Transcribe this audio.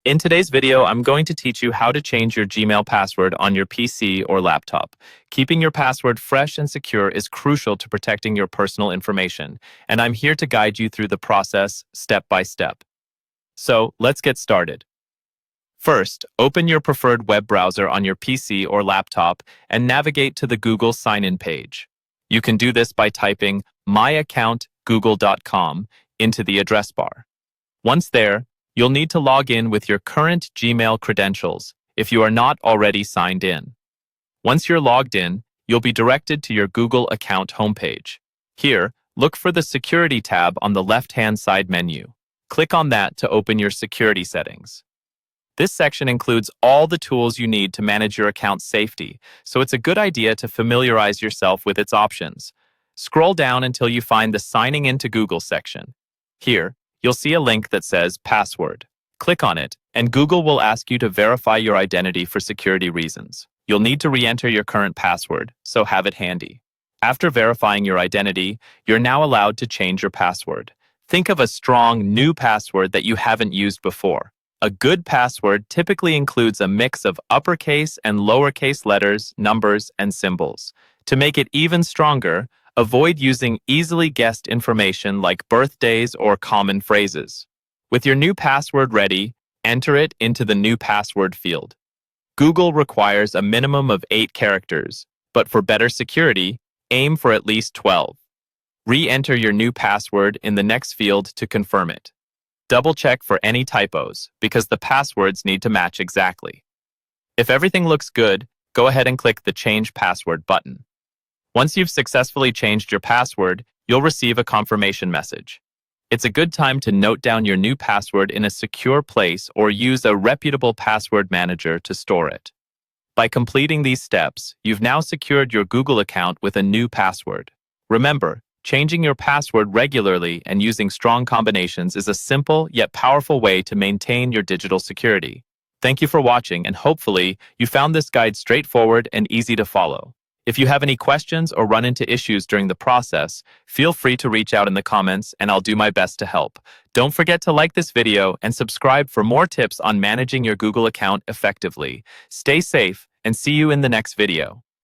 In today's video, I'm going to teach you how to change your Gmail password on your PC or laptop. Keeping your password fresh and secure is crucial to protecting your personal information, and I'm here to guide you through the process step by step. So, let's get started. First, open your preferred web browser on your PC or laptop and navigate to the Google sign-in page. You can do this by typing myaccountgoogle.com into the address bar. Once there, you'll need to log in with your current Gmail credentials if you are not already signed in. Once you're logged in, you'll be directed to your Google account homepage. Here, look for the Security tab on the left-hand side menu. Click on that to open your security settings. This section includes all the tools you need to manage your account's safety, so it's a good idea to familiarize yourself with its options. Scroll down until you find the Signing into Google section. Here, you'll see a link that says Password. Click on it, and Google will ask you to verify your identity for security reasons. You'll need to re-enter your current password, so have it handy. After verifying your identity, you're now allowed to change your password. Think of a strong, new password that you haven't used before. A good password typically includes a mix of uppercase and lowercase letters, numbers, and symbols. To make it even stronger, avoid using easily guessed information like birthdays or common phrases. With your new password ready, enter it into the new password field. Google requires a minimum of 8 characters, but for better security, aim for at least 12. Re-enter your new password in the next field to confirm it. Double-check for any typos, because the passwords need to match exactly. If everything looks good, go ahead and click the Change Password button. Once you've successfully changed your password, you'll receive a confirmation message. It's a good time to note down your new password in a secure place or use a reputable password manager to store it. By completing these steps, you've now secured your Google account with a new password. Remember, changing your password regularly and using strong combinations is a simple yet powerful way to maintain your digital security. Thank you for watching, and hopefully, you found this guide straightforward and easy to follow. If you have any questions or run into issues during the process, feel free to reach out in the comments and I'll do my best to help. Don't forget to like this video and subscribe for more tips on managing your Google account effectively. Stay safe and see you in the next video.